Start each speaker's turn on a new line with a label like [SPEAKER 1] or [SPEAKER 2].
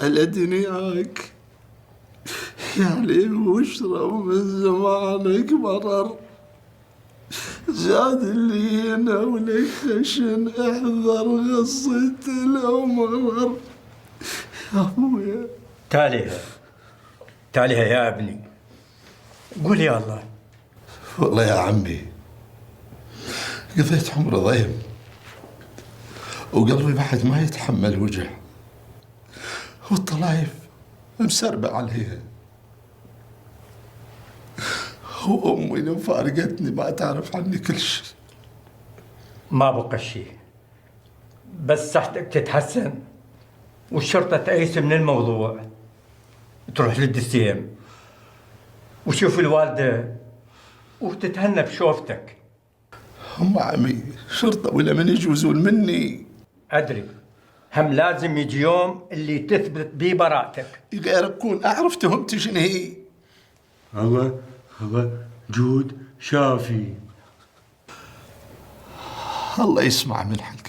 [SPEAKER 1] على دنياك يعني واشرب من زمانك مرر، زاد اللي هنا ولك خشن، احذر غصة الأمر. يا أبويا
[SPEAKER 2] تاليها يا ابني، قول يا الله.
[SPEAKER 1] والله يا عمي قضيت عمري ضيم، وقلبي بعد ما يتحمل وجع، والطلايف مسربة عليها، وأمي لو فارقتني ما تعرف عني كل شيء.
[SPEAKER 2] ما بقى شيء، بس صحتك تتحسن والشرطة تأيس من الموضوع، تروح للدسيم وشوف الوالدة وتتهنى بشوفتك.
[SPEAKER 1] هم عمي شرطة ولا من يجوزون مني؟
[SPEAKER 2] أدري، هم لازم يجي يوم اللي تثبت بيه براءتك.
[SPEAKER 1] غير أكون أعرف تهمتي شنو هي.
[SPEAKER 3] هو جود شافي.
[SPEAKER 1] الله يسمع من حق